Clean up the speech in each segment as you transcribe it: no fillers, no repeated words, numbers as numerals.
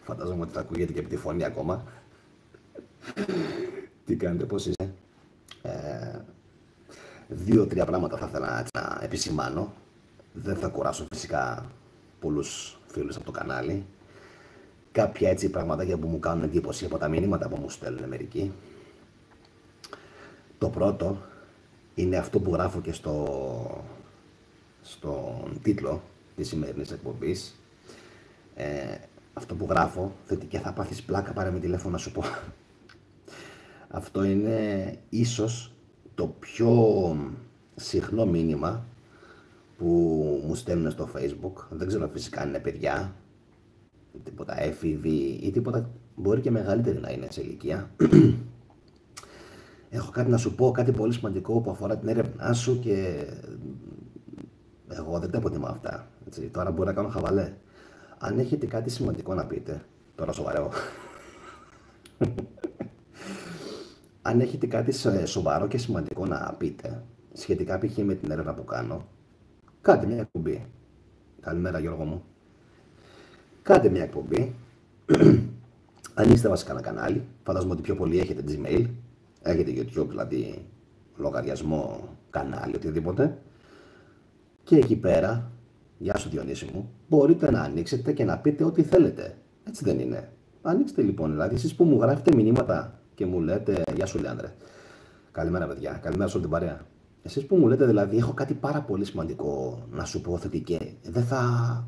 Φαντάζομαι ότι θα ακούγεται και από τη φωνή ακόμα. Τι κάνετε, πώς είστε? Δύο-τρία πράγματα θα ήθελα να επισημάνω. Δεν θα κουράσω φυσικά πολλούς φίλους από το κανάλι. Κάποια έτσι πραγματάκια που μου κάνουν εντύπωση από τα μηνύματα που μου στέλνουν μερικοί. Το πρώτο είναι αυτό που γράφω και στον τίτλο της σημερινής εκπομπής. Αυτό που γράφω, και θα πάθεις πλάκα, πάρε με τηλέφωνο να σου πω. Αυτό είναι ίσως το πιο συχνό μήνυμα που μου στέλνουν στο Facebook. Δεν ξέρω φυσικά αν είναι παιδιά, τίποτα έφηβοι ή τίποτα, μπορεί και μεγαλύτερη να είναι σε ηλικία. Έχω κάτι να σου πω, κάτι πολύ σημαντικό που αφορά την έρευνά σου και εγώ δεν τα αποτιμάω αυτά. Έτσι. Τώρα μπορεί να κάνω χαβαλέ. Αν έχετε κάτι σημαντικό να πείτε, τώρα σοβαρό. Αν έχετε κάτι σοβαρό και σημαντικό να πείτε, σχετικά π.χ. με την έρευνα που κάνω, κάντε μια εκπομπή. Καλημέρα Γιώργο μου. Κάντε μια εκπομπή. Ανοίξτε βασικά ένα κανάλι. Φαντάζομαι ότι πιο πολλοί έχετε Gmail. Έχετε YouTube, δηλαδή λογαριασμό, κανάλι, οτιδήποτε. Και εκεί πέρα, γεια σου Διονύση μου, μπορείτε να ανοίξετε και να πείτε ό,τι θέλετε. Έτσι δεν είναι? Ανοίξτε λοιπόν, δηλαδή εσείς που μου γράφετε μηνύματα και μου λέτε, γεια σου Λεάνδρε, καλημέρα παιδιά, καλημέρα σε όλη την παρέα. Εσείς που μου λέτε δηλαδή, έχω κάτι πάρα πολύ σημαντικό να σου πω θετικέ, δεν θα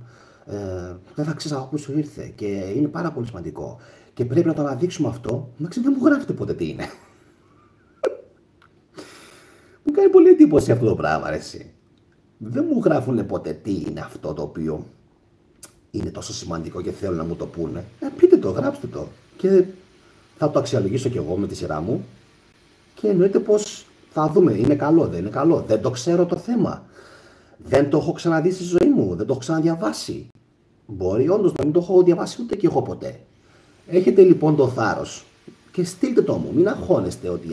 ξέρεις από πού σου ήρθε και είναι πάρα πολύ σημαντικό και πρέπει να το αναδείξουμε αυτό, εντάξει δεν μου γράφετε ποτέ τι είναι. Μου κάνει πολύ εντύπωση αυτό το πράγμα, αρέσει. Δεν μου γράφουν ποτέ τι είναι αυτό το οποίο είναι τόσο σημαντικό και θέλουν να μου το πούνε. Πείτε το, γράψτε το και θα το αξιολογήσω κι εγώ με τη σειρά μου και εννοείται πως θα δούμε, είναι καλό, δεν είναι καλό, δεν το ξέρω το θέμα, δεν το έχω ξαναδεί στη ζωή μου, δεν το έχω ξαναδιαβάσει. Μπορεί όντως να μην το έχω διαβάσει ούτε και εγώ ποτέ. Έχετε λοιπόν το θάρρος και στείλτε το μου, μην αγχώνεστε ότι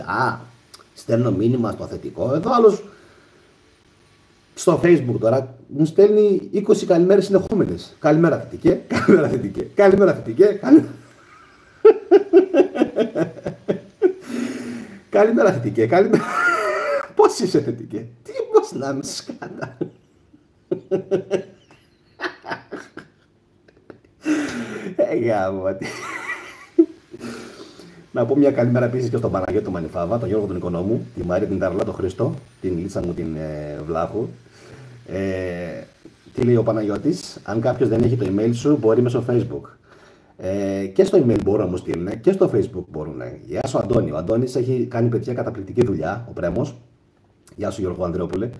στέλνω μήνυμα στο θετικό, εδώ άλλος στο Facebook τώρα μου στέλνει 20 καλημέρες συνεχόμενες. Καλημέρα θετικέ, καλημέρα θετικέ, καλημέρα θετικέ, καλημέρα θετικέ, καλημέρα. Πώς είσαι θετικέ? Τι, πώς να με σκάτα. Γάμωτη. Να πω μια καλημέρα επίσης και στον Παναγιώτη τον Μανιφάβα, τον Γιώργο τον Οικονόμου, τη Μαρία την Ταρλά, τον Χριστό, την Λίτσα μου την Βλάχου. Τι λέει ο Παναγιώτης? Αν κάποιος δεν έχει το email σου, μπορεί μέσω Facebook. Και στο email μπορούν να μου στείλουν και στο Facebook μπορούν. Γεια σου Αντώνη. Ο Αντώνης έχει κάνει παιδιά καταπληκτική δουλειά, ο Πρέμος. Γεια σου Γιώργο Ανδρεόπουλε.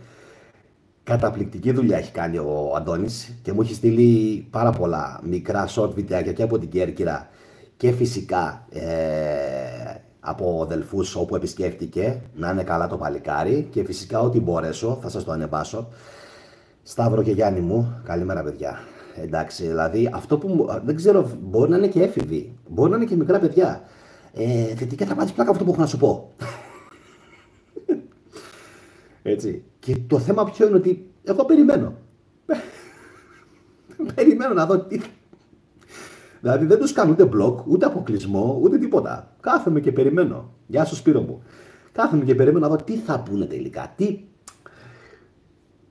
Καταπληκτική δουλειά έχει κάνει ο Αντώνης και μου έχει στείλει πάρα πολλά μικρά short βιντεάκια και από την Κέρκυρα και φυσικά από αδελφούς όπου επισκέφτηκε. Να είναι καλά το παλικάρι και φυσικά ό,τι μπορέσω θα σας το ανεβάσω. Σταύρο και Γιάννη μου, καλημέρα παιδιά. Εντάξει, δηλαδή αυτό που δεν ξέρω, μπορεί να είναι και έφηβοι, μπορεί να είναι και μικρά παιδιά. Θετικά θα πάθεις πλάκα αυτό που έχω να σου πω. Έτσι. Και το θέμα ποιο είναι ότι εγώ περιμένω. Περιμένω να δω τι. Δηλαδή δεν τους κάνω ούτε blog, ούτε αποκλεισμό, ούτε τίποτα. Κάθομαι και περιμένω. Γεια σου Σπύρο μου. Κάθομαι και περιμένω να δω τι θα πούνε τελικά.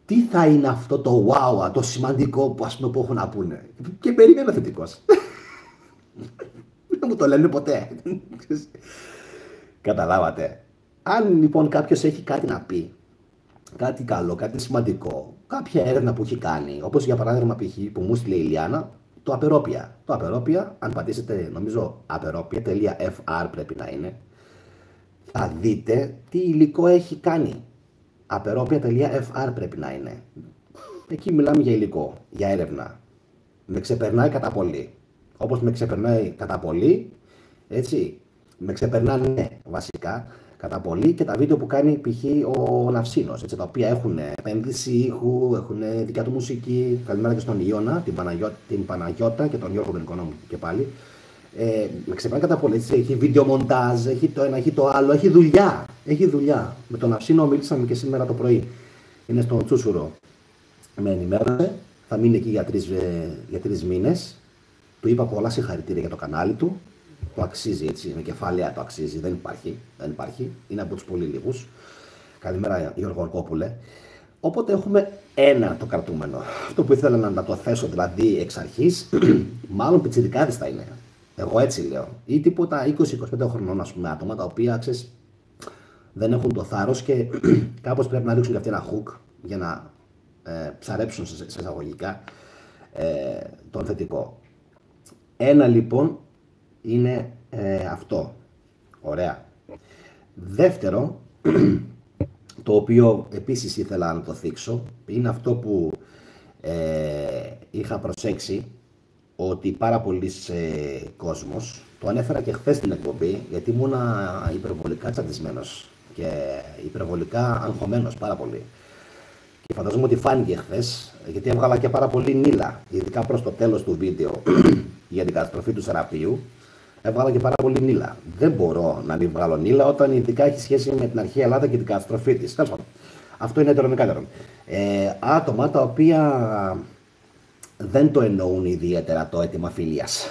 Τι θα είναι αυτό το wow, το σημαντικό που, που έχουν να πούνε. Και περιμένω θετικός. Δεν μου το λένε ποτέ. Καταλάβατε. Αν λοιπόν κάποιος έχει κάτι να πει, κάτι καλό, κάτι σημαντικό, κάποια έρευνα που έχει κάνει, όπως για παράδειγμα π.χ. που μου στείλε η Ιλιάνα, το Απερόπια. Το Απερόπια, αν πατήσετε, νομίζω απερόπια.fr πρέπει να είναι, θα δείτε τι υλικό έχει κάνει. Απερόπια.fr πρέπει να είναι. Εκεί μιλάμε για υλικό, για έρευνα. Με ξεπερνάει κατά πολύ. Όπως με ξεπερνάει κατά πολύ, έτσι, με ξεπερνάνε βασικά κατά πολύ και τα βίντεο που κάνει π.χ. ο Ναυσίνος, έτσι, τα οποία έχουν επένδυση ήχου, έχουν δικιά του μουσική. Καλημέρα και στον Ιώνα, την Παναγιώτα και τον Γιώργο τον Οικονόμου και πάλι. Με ξεπερνάει κατά πολύ, έτσι, έχει βίντεο μοντάζ, έχει το ένα, έχει το άλλο, έχει δουλειά. Έχει δουλειά. Με τον Ναυσίνο μίλησαμε και σήμερα το πρωί. Είναι στον Τσούσουρο. Με ενημέρωσε, θα μείνει εκεί για 3 μήνες. Του είπα πολλά συγχαρητήρια για το κανάλι του. Το αξίζει έτσι, με κεφάλαια το αξίζει. Δεν υπάρχει. Είναι από τους πολύ λίγους. Καλημέρα Γιώργο Ορκόπουλε. Οπότε έχουμε ένα το κρατούμενο. Αυτό που ήθελα να το θέσω δηλαδή εξ αρχής, μάλλον πιτσιρικάδες θα είναι. Εγώ έτσι λέω. Ή τίποτα 20-25 χρονών, ας πούμε, άτομα τα οποία ξέρεις, δεν έχουν το θάρρος και κάπως πρέπει να ρίξουν και αυτοί ένα hook για να ψαρέψουν σε εισαγωγικά τον θετικό. Ένα λοιπόν είναι αυτό. Ωραία. Δεύτερο, το οποίο επίσης ήθελα να το θίξω, είναι αυτό που είχα προσέξει ότι πάρα πολλοί κόσμος, το ανέφερα και χθες στην εκπομπή, γιατί ήμουνα υπερβολικά τσαντισμένος και υπερβολικά αγχωμένος πάρα πολύ. Και φανταζόμαι ότι φάνηκε χθες, γιατί έβγαλα και πάρα πολύ νύλα, ειδικά προς το τέλος του βίντεο για την καταστροφή του Σεραπείου. Έβγαλα και πάρα πολύ νύλα. Δεν μπορώ να μην βγάλω νύλα όταν ειδικά έχει σχέση με την αρχαία Ελλάδα και την καταστροφή της. Τέλος πάντων, αυτό είναι έτερο. Άτομα τα οποία δεν το εννοούν ιδιαίτερα το αίτημα φιλίας.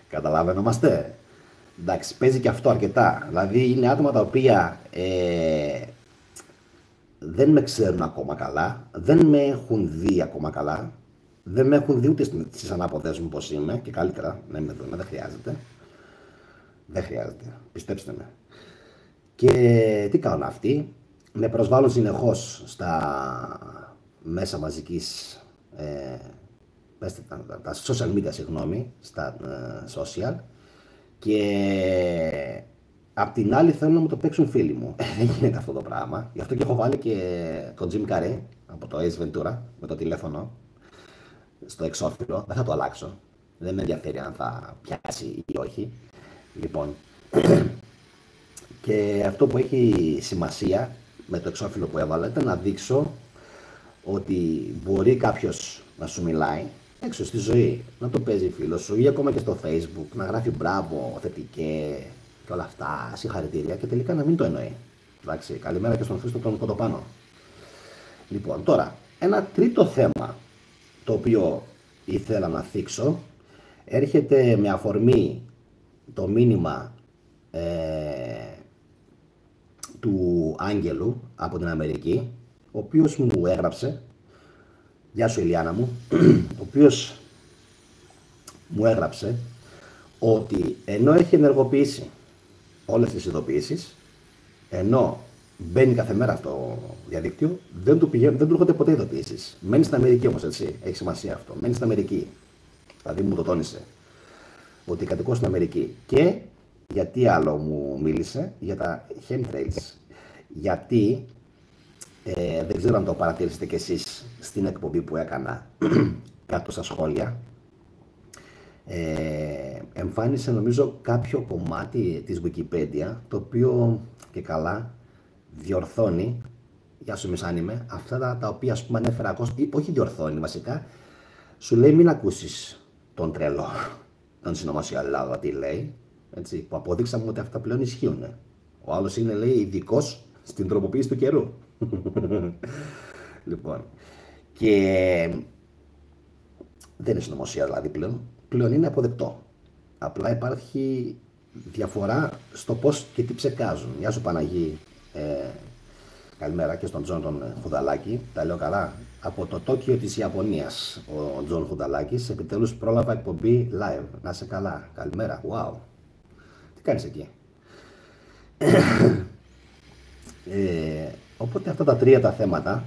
Καταλαβαίνομαστε. Εντάξει, παίζει και αυτό αρκετά. Δηλαδή είναι άτομα τα οποία δεν με ξέρουν ακόμα καλά, δεν με έχουν δει ακόμα καλά, δεν με έχουν δει ούτε στις ανάποδες μου πως είμαι και καλύτερα να με δουν, δεν χρειάζεται. Δεν χρειάζεται, πιστέψτε με. Και τι κάνουν αυτοί, με προσβάλλουν συνεχώς στα μέσα μαζικής, τα social media, συγγνώμη, στα social, και απ' την άλλη θέλουν να μου το παίξουν φίλοι μου. Δεν γίνεται αυτό το πράγμα. Γι' αυτό και έχω βάλει και τον Jim Carrey από το Ace Ventura με το τηλέφωνο στο εξώφυλλο. Δεν θα το αλλάξω. Δεν με ενδιαφέρει αν θα πιάσει ή όχι. Λοιπόν, και αυτό που έχει σημασία με το εξώφυλλο που έβαλα ήταν να δείξω ότι μπορεί κάποιος να σου μιλάει έξω στη ζωή, να το παίζει φίλος σου ή ακόμα και στο Facebook, να γράφει μπράβο, θετικέ και όλα αυτά, συγχαρητήρια, και τελικά να μην το εννοεί. Εντάξει, καλημέρα και στον Χρήστο τον Κοντοπάνο. Λοιπόν, τώρα, ένα τρίτο θέμα το οποίο ήθελα να θίξω έρχεται με αφορμή το μήνυμα του Άγγελου από την Αμερική, ο οποίος μου έγραψε, γεια σου Ηλιάνα μου, ο οποίος μου έγραψε ότι ενώ έχει ενεργοποιήσει όλες τις ειδοποιήσεις, ενώ μπαίνει κάθε μέρα στο διαδίκτυο, δεν του έρχονται ποτέ ειδοποιήσεις. Μένει στην Αμερική όμως, έτσι, έχει σημασία αυτό, μένει στην Αμερική. Δηλαδή μου το τόνισε, ότι κατοικώ στην Αμερική. Και γιατί άλλο μου μίλησε, για τα chemtrails. Γιατί, δεν ξέρω αν το παρατηρήσετε κι εσείς στην εκπομπή που έκανα κάτω στα σχόλια, εμφάνισε νομίζω κάποιο κομμάτι της Wikipedia, το οποίο και καλά διορθώνει, γεια σου μεσάνιμε, αυτά τα οποία ας πούμε ανέφερα, όχι διορθώνει βασικά, σου λέει μην ακούσεις τον τρελό, τον συνωμοσιολόγο, τι λέει, έτσι, που αποδείξαμε ότι αυτά πλέον ισχύουν. Ο άλλος είναι, λέει, ειδικός στην τροποποίηση του καιρού. Λοιπόν, και δεν είναι συνωμοσία δηλαδή πλέον είναι αποδεκτό. Απλά υπάρχει διαφορά στο πώς και τι ψεκάζουν. Γεια σου Παναγί, καλημέρα, και στον Τζον τον Χουδαλάκη, τα λέω καλά. Από το Τόκιο της Ιαπωνίας, ο Τζον Χουδαλάκης, επιτέλους πρόλαβα εκπομπή live. Να είσαι καλά, καλημέρα, wow. Τι κάνεις εκεί? Οπότε αυτά τα τρία τα θέματα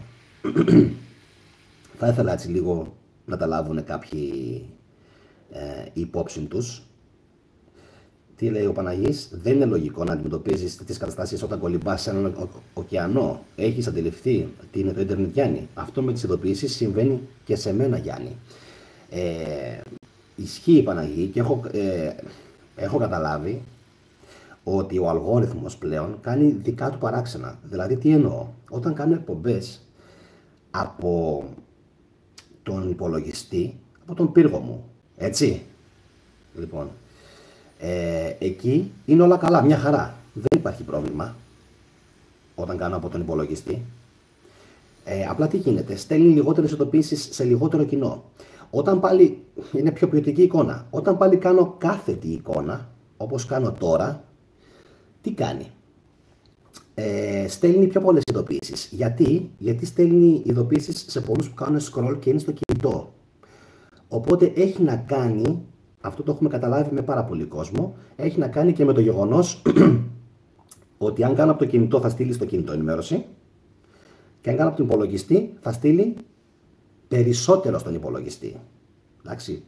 θα ήθελα έτσι λίγο να τα λάβουν κάποιοι υπόψη τους. Τι λέει ο Παναγής? Δεν είναι λογικό να αντιμετωπίζεις τις καταστάσεις όταν κολυμπάς σε έναν ωκεανό. Έχεις αντιληφθεί τι είναι το ίντερνετ, Γιάννη? Αυτό με τις ειδοποιήσεις συμβαίνει και σε μένα, Γιάννη. Ισχύει η Παναγή και έχω καταλάβει ότι ο αλγόριθμος πλέον κάνει δικά του παράξενα. Δηλαδή τι εννοώ? Όταν κάνω εκπομπές από τον υπολογιστή, από τον πύργο μου, έτσι, λοιπόν, εκεί είναι όλα καλά, μια χαρά, δεν υπάρχει πρόβλημα όταν κάνω από τον υπολογιστή. Απλά τι γίνεται? Στέλνει λιγότερες ειδοποιήσεις σε λιγότερο κοινό. Όταν πάλι είναι πιο ποιοτική εικόνα. Όταν πάλι κάνω κάθετη εικόνα, όπως κάνω τώρα, τι κάνει? Στέλνει πιο πολλές ειδοποιήσεις. Γιατί στέλνει ειδοποιήσεις σε πολλούς που κάνουν scroll και είναι στο κινητό. Οπότε έχει να κάνει, αυτό το έχουμε καταλάβει με πάρα πολύ κόσμο, έχει να κάνει και με το γεγονός ότι αν κάνω από το κινητό θα στείλει στο κινητό ενημέρωση και αν κάνω από τον υπολογιστή θα στείλει περισσότερο στον υπολογιστή. Εντάξει.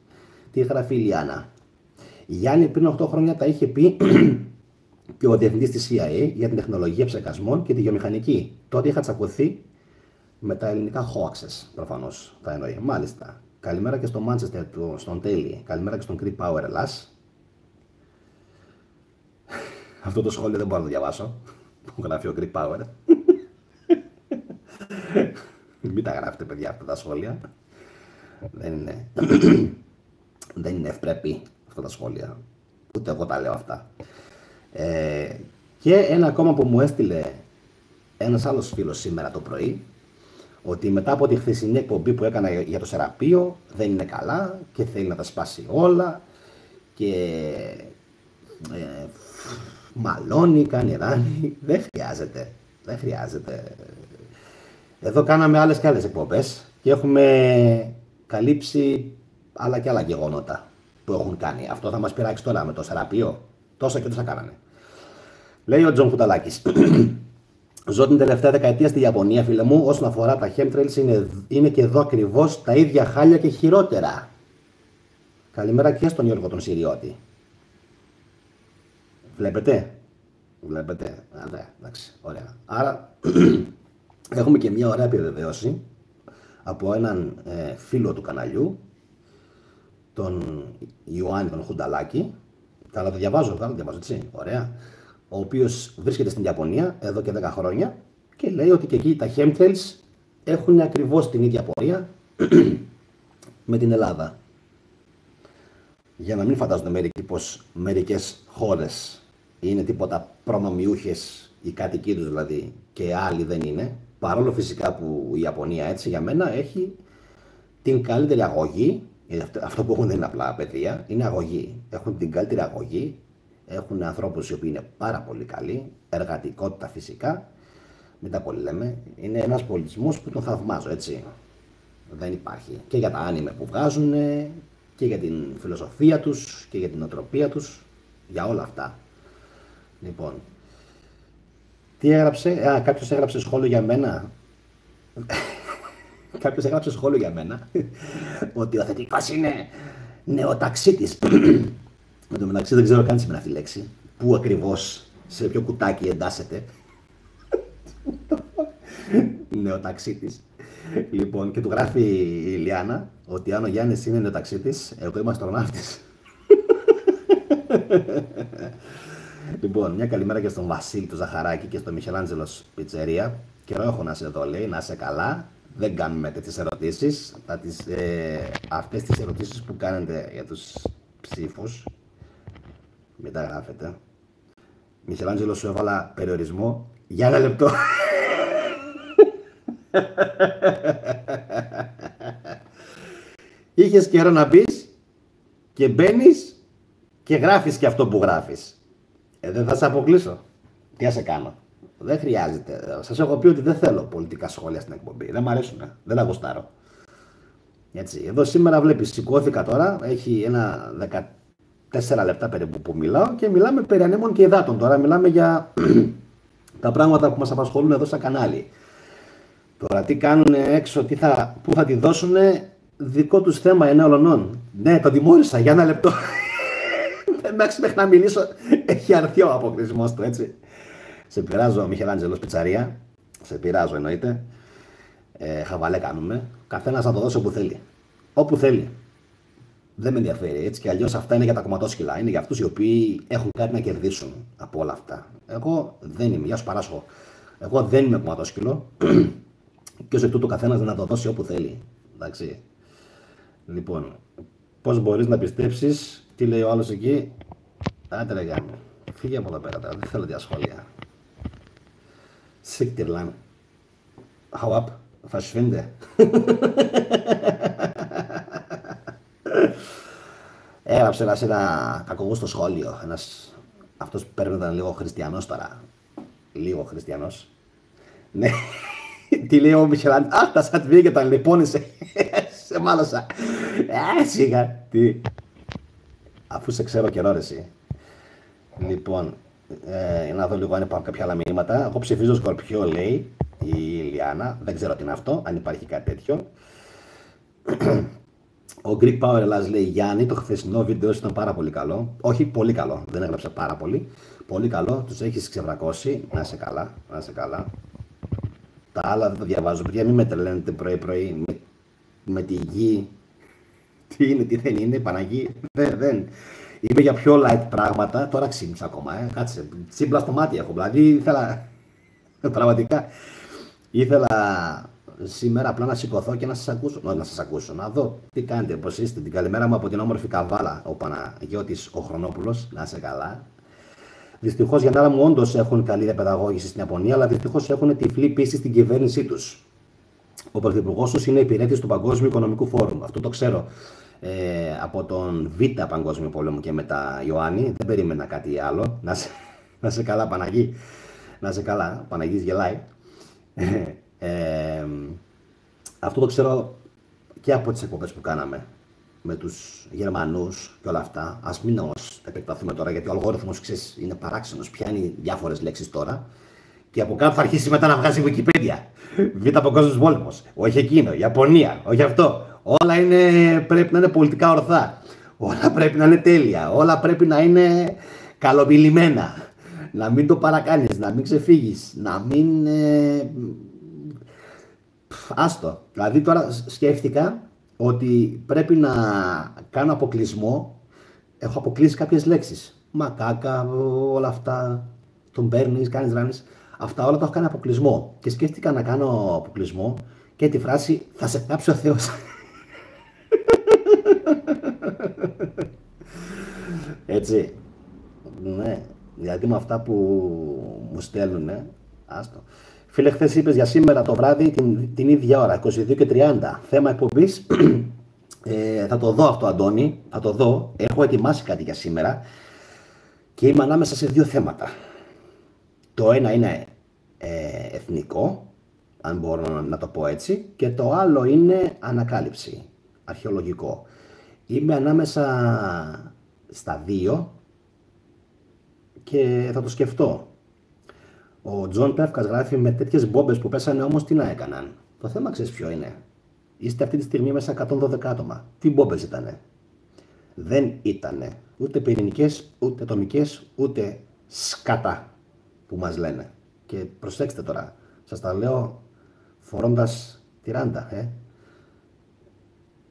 Τι γράφει η Ιλιάνα? Η Γιάννη πριν 8 χρόνια τα είχε πει και ο διευθυντής της CIA για την τεχνολογία ψεκασμών και τη βιομηχανική. Τότε είχα τσακωθεί με τα ελληνικά hoaxes, προφανώς θα εννοεί. Μάλιστα. Καλημέρα και στο Manchester, στον Τέλη. Καλημέρα και στον Greek Power Ελλάς. Αυτό το σχόλιο δεν μπορώ να το διαβάσω. Που γράφει ο Greek Power. Μην τα γράφετε, παιδιά, αυτά τα σχόλια. Δεν είναι ευπρεπή αυτά τα σχόλια. Ούτε εγώ τα λέω αυτά. Και ένα ακόμα που μου έστειλε ένας άλλος φίλος σήμερα το πρωί, ότι μετά από τη χθεσινή εκπομπή που έκανα για το Σεραπείο δεν είναι καλά και θέλει να τα σπάσει όλα και μαλώνει, κάνει ράνι. Δεν χρειάζεται. Εδώ κάναμε άλλες και άλλες εκπομπές και έχουμε καλύψει άλλα και άλλα γεγονότα που έχουν κάνει. Αυτό θα μας πειράξει τώρα με το Σεραπείο? Τόσα και τόσα κάνανε. Λέει ο Τζον Κουταλάκης. Ζω την τελευταία δεκαετία στη Ιαπωνία, φίλε μου. Όσον αφορά τα chemtrails, είναι και εδώ ακριβώς τα ίδια χάλια και χειρότερα. Καλημέρα και στον Γιώργο τον Συριώτη. Βλέπετε. Ναι, εντάξει, ωραία. Άρα έχουμε και μια ωραία επιβεβαίωση από έναν φίλο του καναλιού, τον Ιωάννη τον Χουνταλάκη. Καλά το διαβάζω, έτσι, ωραία. Ο οποίος βρίσκεται στην Ιαπωνία εδώ και 10 χρόνια και λέει ότι και εκεί τα chemtrails έχουν ακριβώς την ίδια πορεία με την Ελλάδα. Για να μην φαντάζονται μερικοί πως μερικές χώρες είναι τίποτα προνομιούχες, οι κάτοικοι τους δηλαδή, και άλλοι δεν είναι. Παρόλο φυσικά που η Ιαπωνία, έτσι για μένα, έχει την καλύτερη αγωγή. Αυτό που έχουν δεν είναι απλά παιδεία, είναι αγωγή. Έχουν την καλύτερη αγωγή. Έχουν ανθρώπους οι οποίοι είναι πάρα πολύ καλοί, εργατικότητα φυσικά, μην τα πολύ λέμε. Είναι ένας πολιτισμός που τον θαυμάζω, έτσι. Δεν υπάρχει. Και για τα άνιμε που βγάζουν, και για την φιλοσοφία τους, και για την οτροπία τους, για όλα αυτά. Λοιπόν, τι έγραψε? Κάποιος έγραψε σχόλιο για μένα. Κάποιος έγραψε σχόλιο για μένα ότι ο θετικός είναι νεοταξίτης. Εν τω μεταξύ δεν ξέρω καν τι σημαίνει αυτή η λέξη. Πού ακριβώς, σε ποιο κουτάκι εντάσσεται. Νεοταξίτης. Λοιπόν, και του γράφει η Ιλιάνα ότι αν ο Γιάννης είναι νεοταξίτης, εγώ είμαι αστροναύτης. Λοιπόν, μια καλημέρα και στον Βασίλη του Ζαχαράκη και στον Μιχελάντζελος Πιτσερία. Καιρό έχω να σε δω, λέει, να είσαι καλά. Δεν κάνουμε τέτοιες ερωτήσεις. Αυτές τις ερωτήσεις που κάνετε για τους ψήφους, μην τα γράφετε. Μιχελάντζελο, σου έβαλα περιορισμό για 1 λεπτό. Είχες καιρό να μπεις και μπαίνεις και γράφεις και αυτό που γράφεις. Δεν θα σε αποκλείσω. Τι να σε κάνω? Δεν χρειάζεται. Σας έχω πει ότι δεν θέλω πολιτικά σχόλια στην εκπομπή. Δεν μ' αρέσουν. Δεν τα γουστάρω. Έτσι. Εδώ σήμερα βλέπεις, σηκώθηκα τώρα. Έχει ένα 14 λεπτά περίπου που μιλάω και μιλάμε περί ανέμων και υδάτων. Τώρα μιλάμε για τα πράγματα που μας απασχολούν εδώ στα κανάλι. Τώρα τι κάνουν έξω, πού θα τη δώσουν, δικό τους θέμα είναι ολονών. Ναι, το τιμώρησα για 1 λεπτό. Εντάξει, μέχρι να μιλήσω έχει αρθεί ο αποκλεισμός του, έτσι. Σε πειράζω, Μιχελάντζελος Πιτσαρία. Σε πειράζω, εννοείται. Χαβαλέ κάνουμε. Καθένας να το δώσει όπου θέλει. Όπου θέλει. Δεν με ενδιαφέρει. Έτσι κι αλλιώς αυτά είναι για τα κομματόσκυλα. Είναι για αυτούς οι οποίοι έχουν κάτι να κερδίσουν από όλα αυτά. Εγώ δεν είμαι. Γεια σου Παράσχο. Εγώ δεν είμαι κομματόσκυλο. Και ως εκ τούτου καθένας να το δώσει όπου θέλει. Εντάξει. Λοιπόν, πώς μπορείς να πιστέψεις, τι λέει ο άλλος εκεί? Άντε ρε γάμο. Φύγε από εδώ πέρα τώρα. Δεν θέλω τέτοια σχόλια. Σίκτυρλαν. Hau ab. Verschwinde. Έγραψε ένα κακογούστο σχόλιο. Αυτός πρέπει να ήταν λίγο χριστιανός τώρα. Λίγο χριστιανός. Ναι. Τι λέει ο Μιχελάν. Αχ, τα σαν βγήκε τα λεπώνεσαι. Σε μάλωσα. Σιγά. Τι. Αφού σε ξέρω καιρό ρε εσύ. Λοιπόν, να δω λίγο αν υπάρχουν κάποια άλλα μηνύματα. Εγώ ψηφίζω Σκορπιό, λέει η Ιλιάνα. Δεν ξέρω τι είναι αυτό, αν υπάρχει κάτι τέτοιο. Ο Greek Power Ελλάς λέει Γιάννη, το χθεσινό βίντεο ήταν πάρα πολύ καλό. Όχι, πολύ καλό. Δεν έγραψε πάρα πολύ. Πολύ καλό. Τους έχεις ξεβρακώσει. Να είσαι καλά. Να είσαι καλά. Τα άλλα δεν τα διαβάζω. Παιδιά, μην με τρελαίνετε πρωί-πρωί με τη γη. Τι είναι, τι δεν είναι, Παναγί. Δεν. Είμαι για πιο light πράγματα. Τώρα ξύπνησα ακόμα. Κάτσε. Τσίμπλα στο μάτι έχω. Δηλαδή ήθελα. Πραγματικά. Ήθελα σήμερα απλά να σηκωθώ και να σας ακούσω. Να σας ακούσω. Να δω τι κάνετε, πώς είστε. Την καλημέρα μου από την όμορφη Καβάλα. Ο Παναγιώτης ο Χρονόπουλος. Να είσαι καλά. Δυστυχώς για μένα μου όντως έχουν καλή διαπαιδαγώγηση στην Ιαπωνία, αλλά δυστυχώς έχουν τυφλή πίστη στην κυβέρνησή τους. Ο πρωθυπουργός τους είναι υπηρέτης του Παγκόσμιου Οικονομικού Φόρουμ. Αυτό το ξέρω από τον Β' Παγκόσμιο Πόλεμο και μετά Ιωάννη. Δεν περίμενα κάτι άλλο. Να σε καλά, Παναγί. Να σε καλά. Παναγής γελάει. Αυτό το ξέρω και από τις εκπομπές που κάναμε με τους Γερμανούς και όλα αυτά. Ας μην όμως επεκταθούμε τώρα, γιατί ο αλγόριθμος, ξέρεις, είναι παράξενος, πιάνει διάφορες λέξεις τώρα και από κάτω θα αρχίσει μετά να βγάζει Wikipedia. Β' Παγκόσμιος Πόλεμος, όχι εκείνο, Ιαπωνία, όχι αυτό. Όλα πρέπει να είναι πολιτικά ορθά. Όλα πρέπει να είναι τέλεια. Όλα πρέπει να είναι καλομιλημένα. Να μην το παρακάνεις, να μην ξεφύγεις, να μην... Άστο. Δηλαδή τώρα σκέφτηκα ότι πρέπει να κάνω αποκλεισμό. Έχω αποκλείσει κάποιες λέξεις. Μακάκα, όλα αυτά. Τον παίρνεις, κάνεις, ράνεις. Αυτά όλα τα έχω κάνει αποκλεισμό. Και σκέφτηκα να κάνω αποκλεισμό και τη φράση θα σε κάψει ο Θεός. Έτσι. Ναι. Γιατί με αυτά που μου στέλνουνε. Άστο. Φίλε, χθες είπες για σήμερα το βράδυ την ίδια ώρα, 22 και 30. Θέμα εκπομπής. Θα το δω αυτό, Αντώνη. Θα το δω. Έχω ετοιμάσει κάτι για σήμερα. Και είμαι ανάμεσα σε δύο θέματα. Το ένα είναι εθνικό, αν μπορώ να το πω έτσι. Και το άλλο είναι ανακάλυψη, αρχαιολογικό. Είμαι ανάμεσα στα δύο και θα το σκεφτώ. Ο Τζον Πεύκας γράφει με τέτοιες μπόμπες που πέσανε όμως τι να έκαναν. Το θέμα ξέρεις ποιο είναι. Είστε αυτή τη στιγμή μέσα 112 άτομα. Τι μπόμπες ήτανε. Δεν ήτανε ούτε πυρηνικές, ούτε ατομικές, ούτε σκατά που μας λένε. Και προσέξτε τώρα, σας τα λέω φορώντας τη ράντα.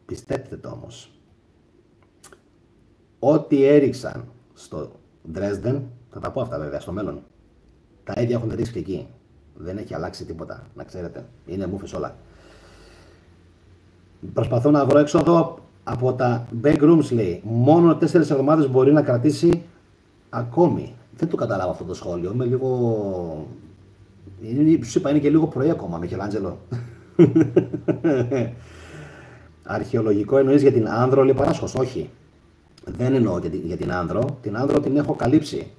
Πιστέψτε το όμως. Ό,τι έριξαν στο Δρέσδεν, θα τα πω αυτά βέβαια στο μέλλον. Τα ίδια έχουν ρίξει και εκεί. Δεν έχει αλλάξει τίποτα, να ξέρετε. Είναι μούφες όλα. Προσπαθώ να βρω έξοδο από τα backrooms, λέει. Μόνο 4 εβδομάδες μπορεί να κρατήσει ακόμη. Δεν το καταλάβω αυτό το σχόλιο. Είμαι λίγο... Σου είπα, είναι και λίγο πρωί ακόμα, Μιχελάντζελο. Αρχαιολογικό εννοείς για την Άνδρο, λέει Παράσχος. Όχι. Δεν εννοώ για την Άνδρο. Την Άνδρο την έχω καλύψει.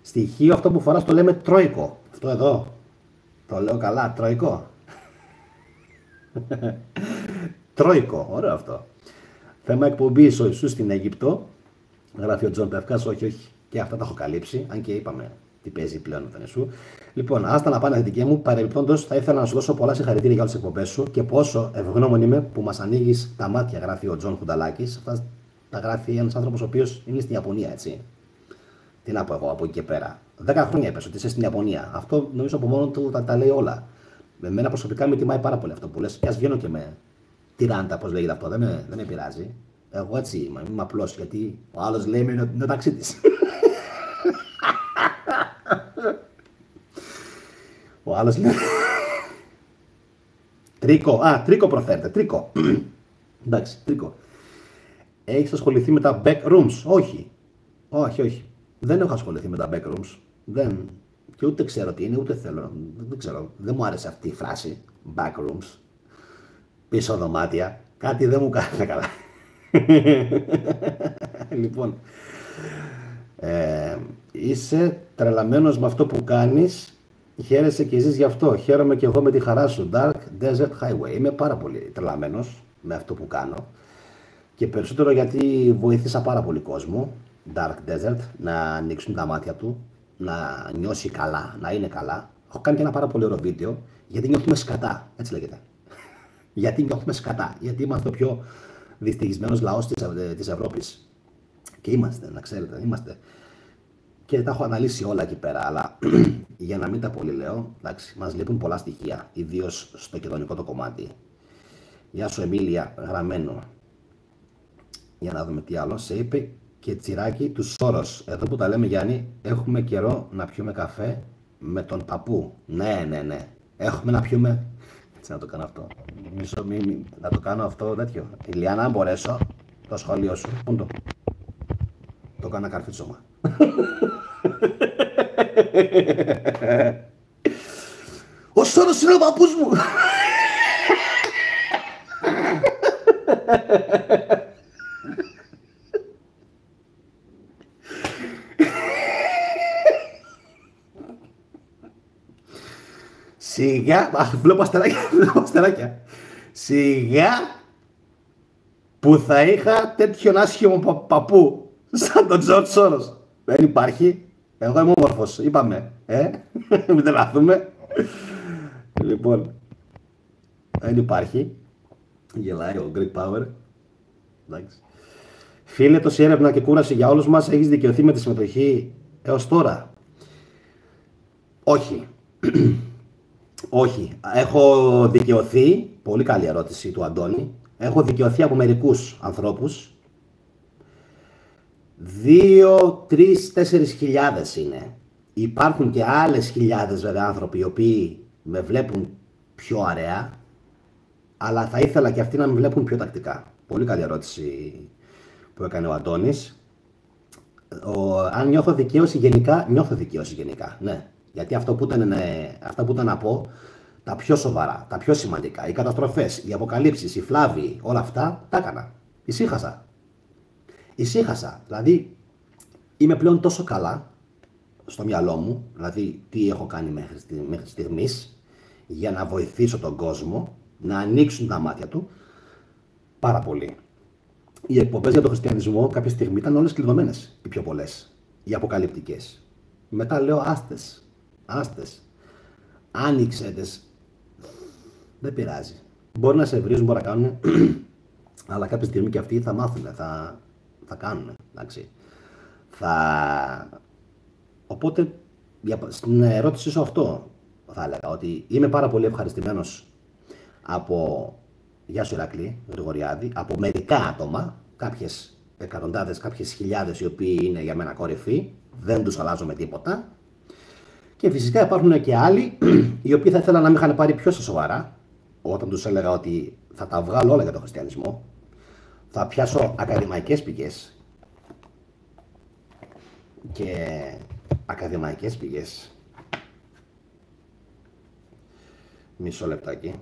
Στοιχείο αυτό που φοράς το λέμε τρόικο. Αυτό εδώ. Το λέω καλά, τρόικο. Τρόικο, ωραίο αυτό. Θέμα εκπομπής ο Ιησούς στην Αίγυπτο. Γράφει ο Τζον Πεύκας, όχι. Και αυτά τα έχω καλύψει. Αν και είπαμε τι παίζει πλέον με τον Ιησού. Λοιπόν, άστα να πάνε θετική μου. Παρεμπιπτόντως, θα ήθελα να σου δώσω πολλά συγχαρητήρια για όλες τις εκπομπές σου και πόσο ευγνώμων είμαι που μας ανοίγεις τα μάτια, γράφει ο Τζον Χουνταλάκης. Αυτά τα γράφει ένας άνθρωπος ο οποίος είναι στην Ιαπωνία, έτσι. Τι να πω εγώ από εκεί και πέρα. 10 χρόνια είπες ότι είσαι στην Ιαπωνία. Αυτό νομίζω από μόνο του τα λέει όλα. Με μένα προσωπικά με τιμάει πάρα πολύ αυτό που λες. Και ας βγαίνω και με τυράντα, πώς λέγεται αυτό. Δεν με πειράζει. Εγώ έτσι είμαι απλός, γιατί ο άλλος λέει είναι ο ταξίτης. Ο άλλος λέει... Τρίκο, τρίκο προφέρετε, τρίκο. Εντάξει, τρίκο. Έχεις ασχοληθεί με τα back rooms? Όχι. Όχι. Δεν έχω ασχοληθεί με τα backrooms. Και ούτε ξέρω τι είναι, ούτε θέλω. Δεν ξέρω. Δεν μου άρεσε αυτή η φράση. Backrooms. Πίσω δωμάτια. Κάτι δεν μου κάνει καλά. Λοιπόν, είσαι τρελαμένος με αυτό που κάνεις. Χαίρεσαι και ζεις γι' αυτό. Χαίρομαι και εγώ με τη χαρά σου. Dark Desert Highway. Είμαι πάρα πολύ τρελαμένος με αυτό που κάνω. Και περισσότερο γιατί βοήθησα πάρα πολύ κόσμο. Dark Desert να ανοίξουν τα μάτια του, να νιώσει καλά, να είναι καλά. Έχω κάνει και ένα πάρα πολύ ωραίο βίντεο γιατί νιώθουμε σκατά. Έτσι λέγεται. Γιατί νιώθουμε σκατά. Γιατί είμαστε ο πιο δυστυχισμένος λαός της Ευρώπης. Και είμαστε, να ξέρετε, είμαστε. Και τα έχω αναλύσει όλα εκεί πέρα, αλλά για να μην τα πολύ λέω, εντάξει, μας λείπουν πολλά στοιχεία, ιδίως στο κοινωνικό το κομμάτι. Γεια σου Εμίλια, γραμμένο. Για να δούμε τι άλλο. Σε είπε και τσιράκι του Σόρος. Εδώ που τα λέμε Γιάννη, έχουμε καιρό να πιούμε καφέ με τον παππού. Ναι. Έχουμε να πιούμε. Έτσι να το κάνω αυτό. Να το κάνω αυτό τέτοιο. Ηλιάνα, αν μπορέσω, το σχόλιο σου. Πού το. Το κάνω καρφίτσωμα. Ο Σόρος είναι ο παππούς μου. Σιγά, βλέπω αστεράκια. Σιγά που θα είχα τέτοιον άσχημο παππού σαν τον Τζορτζ Σόρος. Δεν υπάρχει. Εγώ είμαι όμορφος, είπαμε. Μην τρελαθούμε. Λοιπόν, δεν υπάρχει. Γελάει ο Greek Power. Εντάξει. Φίλε, τόση έρευνα και κούραση για όλους μας. Έχεις δικαιωθεί με τη συμμετοχή έως τώρα? Όχι. Όχι. Έχω δικαιωθεί. Πολύ καλή ερώτηση του Αντώνη. Έχω δικαιωθεί από μερικούς ανθρώπους. 2, 3, 4 χιλιάδες είναι. Υπάρχουν και άλλες χιλιάδες βέβαια άνθρωποι οι οποίοι με βλέπουν πιο αραιά, αλλά θα ήθελα και αυτοί να με βλέπουν πιο τακτικά. Πολύ καλή ερώτηση που έκανε ο Αντώνης. Αν νιώθω δικαίωση γενικά, νιώθω δικαίωση γενικά. Ναι. Γιατί αυτά που ήταν να πω, τα πιο σοβαρά, τα πιο σημαντικά, οι καταστροφές, οι αποκαλύψεις, οι φλάβοι, όλα αυτά τα έκανα. Ησύχασα. Δηλαδή, είμαι πλέον τόσο καλά στο μυαλό μου, δηλαδή τι έχω κάνει μέχρι στιγμής, για να βοηθήσω τον κόσμο να ανοίξουν τα μάτια του πάρα πολύ. Οι εκπομπές για τον χριστιανισμό κάποια στιγμή ήταν όλες κλειδωμένες, οι πιο πολλές, οι αποκαλυπτικές. Μετά λέω άστες, άνοιξέτες, δεν πειράζει. Μπορεί να σε βρίζουν, μπορεί να κάνουν, αλλά κάποια στιγμή και αυτοί θα μάθουν, θα κάνουν, εντάξει. Οπότε, στην ερώτησή σου αυτό θα έλεγα, ότι είμαι πάρα πολύ ευχαριστημένος γεια σου Ηρακλή, Γρηγοριάδη, από μερικά άτομα, κάποιες εκατοντάδες, κάποιες χιλιάδες οι οποίοι είναι για μένα κορυφή, δεν τους αλλάζω με τίποτα. Και φυσικά υπάρχουν και άλλοι οι οποίοι θα ήθελα να με είχαν πάρει πιο στα σοβαρά, όταν τους έλεγα ότι θα τα βγάλω όλα για τον χριστιανισμό, θα πιάσω ακαδημαϊκές πηγές Μισό λεπτάκι.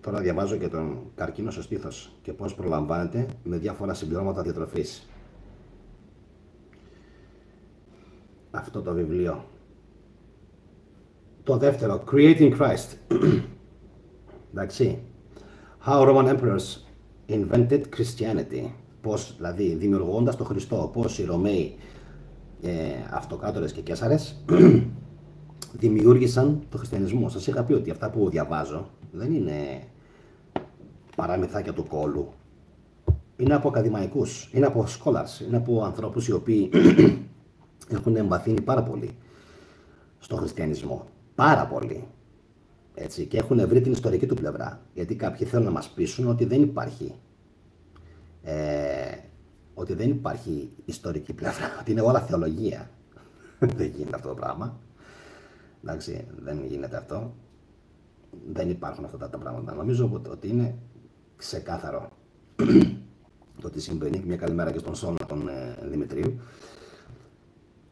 Τώρα διαβάζω και τον καρκίνο στο στήθος και πώς προλαμβάνεται με διάφορα συμπληρώματα διατροφής. Αυτό το βιβλίο. Το δεύτερο, Creating Christ. Εντάξει. How Roman Emperors Invented Christianity. Πώς, δηλαδή, δημιουργώντας τον Χριστό, πώς οι Ρωμαίοι αυτοκράτορες και καίσαρες δημιούργησαν τον χριστιανισμό. Σας είχα πει ότι αυτά που διαβάζω δεν είναι παραμυθάκια του κόλου. Είναι από ακαδημαϊκούς, είναι από scholars, είναι από ανθρώπους οι οποίοι έχουν εμβαθύνει πάρα πολύ στον χριστιανισμό. Πάρα πολύ. Έτσι, και έχουν βρει την ιστορική του πλευρά. Γιατί κάποιοι θέλουν να μας πείσουν ότι δεν υπάρχει ιστορική πλευρά, ότι είναι όλα θεολογία. Δεν γίνεται αυτό το πράγμα. Εντάξει, δεν γίνεται αυτό. Δεν υπάρχουν αυτά τα πράγματα. Νομίζω ότι είναι ξεκάθαρο το τι συμβαίνει. Μια καλημέρα και στον Σώνα τον Δημητρίου.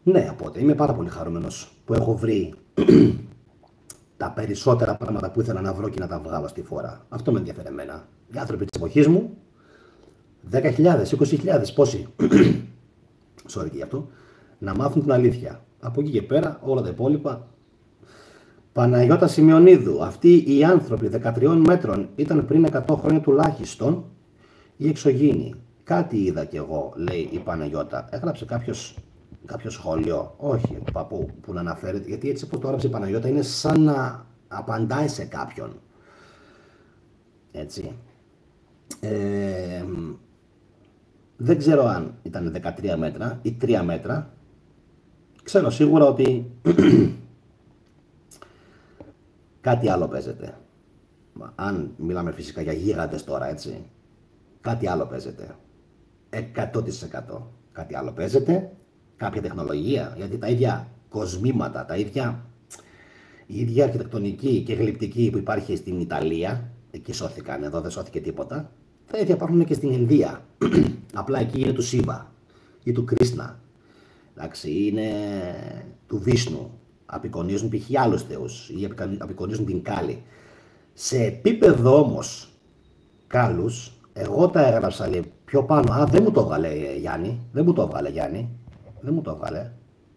Ναι, οπότε είμαι πάρα πολύ χαρούμενος που έχω βρει τα περισσότερα πράγματα που ήθελα να βρω και να τα βγάλω στη φόρα. Αυτό με ενδιαφέρει εμένα. Οι άνθρωποι της εποχής μου 10.000, 20.000, πόσοι. Sorry και γι' αυτό. Να μάθουν την αλήθεια. Από εκεί και πέρα όλα τα υπόλοιπα. Παναγιώτα Σημειονίδου. Αυτοί οι άνθρωποι 13 μέτρων ήταν πριν 100 χρόνια τουλάχιστον ή εξωγήινοι. Κάτι είδα κι εγώ, λέει η Παναγιώτα. Έγραψε κάποιο σχόλιο. Όχι, παππού, που να αναφέρεται. Γιατί έτσι που το έγραψε η Παναγιώτα είναι σαν να απαντάει σε κάποιον. Έτσι. Δεν ξέρω αν ήταν 13 μέτρα ή 3 μέτρα. Ξέρω σίγουρα ότι κάτι άλλο παίζεται. Αν μιλάμε φυσικά για γίγαντες τώρα, έτσι. Κάτι άλλο παίζεται. 100%. Κάτι άλλο παίζεται. Κάποια τεχνολογία. Γιατί τα ίδια κοσμήματα, η ίδια αρχιτεκτονική και γλυπτική που υπάρχει στην Ιταλία, εκεί σώθηκαν, εδώ δεν σώθηκε τίποτα. Τα ίδια υπάρχουν και στην Ινδία. Απλά εκεί είναι του Σίβα ή του Κρίσνα. Εντάξει, είναι του Βίσνου. Απεικονίζουν π.χ. άλλους θεούς ή απεικονίζουν την Κάλη. Σε επίπεδο όμως Κάλους, εγώ τα έγραψα λέει, πιο πάνω. Α, δεν μου το έβγαλε Γιάννη. Δεν μου το έβγαλε Γιάννη. Δεν μου το έβγαλε.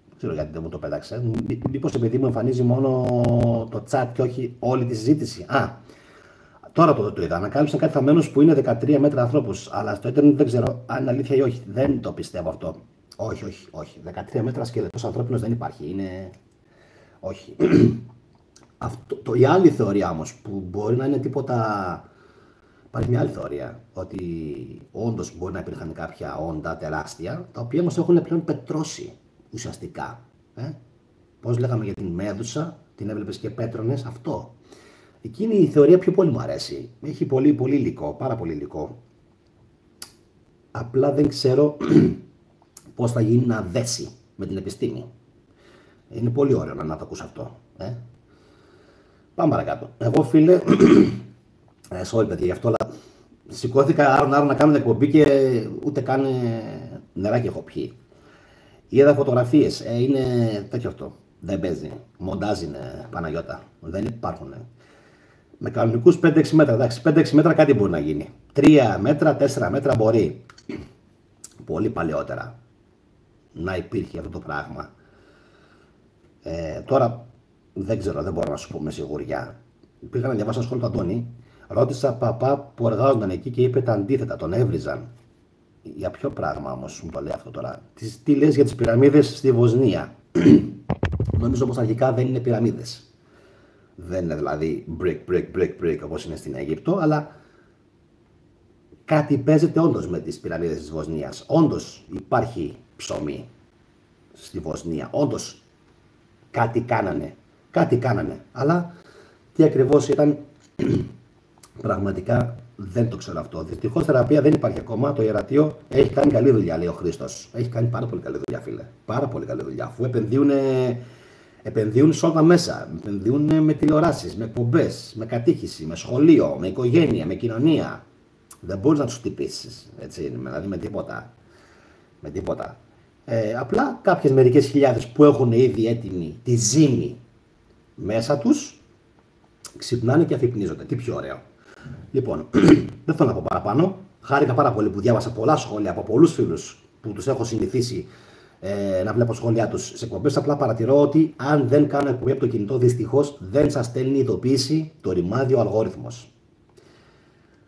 Δεν ξέρω γιατί δεν μου το πέταξε. Μήπως επειδή μου εμφανίζει μόνο το chat και όχι όλη τη συζήτηση. Α, τώρα το είδα. Ανακάλυψαν κάτι θαμμένους που είναι 13 μέτρα ανθρώπους. Αλλά στο ίντερνετ δεν ξέρω αν είναι αλήθεια ή όχι. Δεν το πιστεύω αυτό. Όχι. 13 μέτρα σκελετός ανθρώπινος δεν υπάρχει. Είναι. Όχι. Η άλλη θεωρία όμως που μπορεί να είναι τίποτα. Υπάρχει μια άλλη θεωρία ότι όντως μπορεί να υπήρχαν κάποια όντα τεράστια τα οποία όμως έχουν πλέον πετρώσει ουσιαστικά. Πώς λέγαμε για την Μέδουσα, την έβλεπες και πέτρωνες, αυτό. Εκείνη η θεωρία πιο πολύ μου αρέσει. Έχει πολύ υλικό, πάρα πολύ υλικό. Απλά δεν ξέρω πώς θα γίνει να δέσει με την επιστήμη. Είναι πολύ ωραίο να το ακούς αυτό. Πάμε παρακάτω. Εγώ φίλε, sorry παιδιά γι' αυτό, αλλά σηκώθηκα άρον να κάνω την εκπομπή και ούτε καν νεράκι έχω πιει. Είδα φωτογραφίες, είναι τέτοιο αυτό. Δεν παίζει. Μοντάζ είναι Παναγιώτα. Δεν υπάρχουν. Με κανονικούς 5-6 μέτρα, εντάξει, 5-6 μέτρα κάτι μπορεί να γίνει. 3 μέτρα, 4 μέτρα μπορεί. Πολύ παλαιότερα να υπήρχε αυτό το πράγμα. Τώρα δεν ξέρω, δεν μπορώ να σου πω με σιγουριά. Πήγα να διαβάσω ένα σχόλιο του Αντώνη. Ρώτησα παπά που εργάζονταν εκεί και είπε τα αντίθετα, τον έβριζαν. Για ποιο πράγμα όμως μου το λέει αυτό τώρα. Τι λες για τις πυραμίδες στη Βοσνία. Νομίζω πως αρχικά δεν είναι πυραμίδες. Δεν είναι δηλαδή brick όπως είναι στην Αίγυπτο, αλλά κάτι παίζεται όντως με τις πυραμίδες της Βοσνίας. Όντως υπάρχει ψωμί στη Βοσνία. Όντως κάτι κάνανε. Αλλά τι ακριβώς ήταν πραγματικά δεν το ξέρω αυτό. Δυστυχώς θεραπεία δεν υπάρχει ακόμα. Το ιερατείο έχει κάνει καλή δουλειά, λέει ο Χρήστος. Έχει κάνει πάρα πολύ καλή δουλειά, φίλε. Πάρα πολύ καλή δουλειά. Αφού επενδύουν σε όλα τα μέσα. Επενδύουν με τηλεοράσεις, με εκπομπές, με κατήχηση, με σχολείο, με οικογένεια, με κοινωνία. Δεν μπορείς να τους χτυπήσεις. Έτσι, δηλαδή με τίποτα. Απλά κάποιες μερικές χιλιάδες που έχουν ήδη έτοιμη τη ζύμη μέσα τους ξυπνάνε και αφυπνίζονται. Τι πιο ωραίο. Λοιπόν, δεν θέλω να πω παραπάνω. Χάρηκα πάρα πολύ που διάβασα πολλά σχόλια από πολλούς φίλους που τους έχω συνηθίσει να βλέπω σχόλιά τους σε εκπομπές. Απλά παρατηρώ ότι αν δεν κάνω εκπομπή από το κινητό, δυστυχώς δεν σας στέλνει ειδοποίηση το ρημάδι ο αλγόριθμος.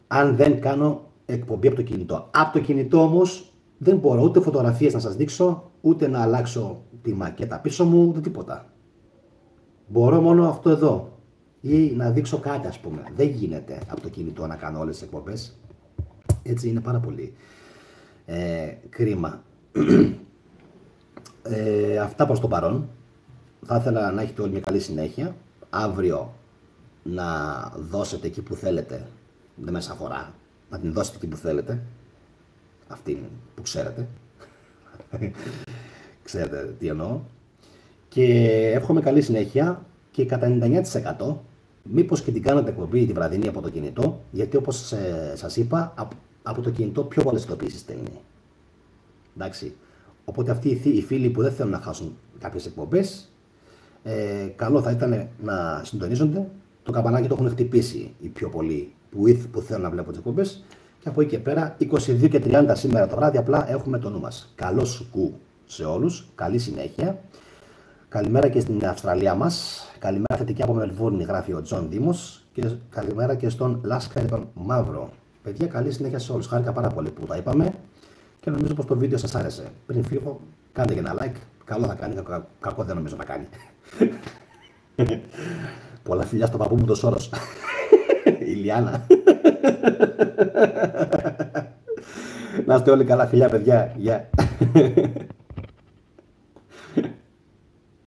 Αν δεν κάνω εκπομπή από το κινητό. Από το κινητό όμως δεν μπορώ ούτε φωτογραφίες να σας δείξω, ούτε να αλλάξω τη μακέτα πίσω μου, ούτε τίποτα. Μπορώ μόνο αυτό εδώ. Ή να δείξω κάτι, ας πούμε. Δεν γίνεται από το κινητό να κάνω όλες τις εκπομπές. Έτσι είναι πάρα πολύ κρίμα. Αυτά προς το παρόν. Θα ήθελα να έχετε όλοι μια καλή συνέχεια. Αύριο να δώσετε εκεί που θέλετε. Δεν μέσα αφορά. Να την δώσετε εκεί που θέλετε. Αυτή που ξέρετε. Ξέρετε τι εννοώ. Και εύχομαι καλή συνέχεια και κατά 99% μήπως και την κάνετε εκπομπή τη βραδινή από το κινητό, γιατί όπως σας είπα, από το κινητό πιο πολλές ειδοποιήσεις στέλνει. Εντάξει. Οπότε αυτοί οι φίλοι που δεν θέλουν να χάσουν κάποιες εκπομπές, καλό θα ήταν να συντονίζονται. Το καμπανάκι το έχουν χτυπήσει οι πιο πολλοί που θέλουν να βλέπουν τις εκπομπές Και από εκεί και πέρα, 22 και 30 σήμερα το βράδυ, απλά έχουμε το νου μας. Καλό σουκού σε όλους, καλή συνέχεια. Καλημέρα και στην Αυστραλία μας. Καλημέρα θετική από Μελβούρνη, γράφει ο Τζον Δήμος. Και καλημέρα και στον Λάσκαρη τον Μαύρο. Παιδιά, καλή συνέχεια σε όλους. Χάρηκα πάρα πολύ που τα είπαμε και νομίζω πως το βίντεο σας άρεσε. Πριν φύγω, κάντε και ένα like. Καλό θα κάνει, κακό δεν νομίζω να κάνει. Πολλά φιλιά στο παππού μου το Σόρος. Ηλιάνα. Να είστε όλοι καλά, φιλιά παιδιά. Γεια.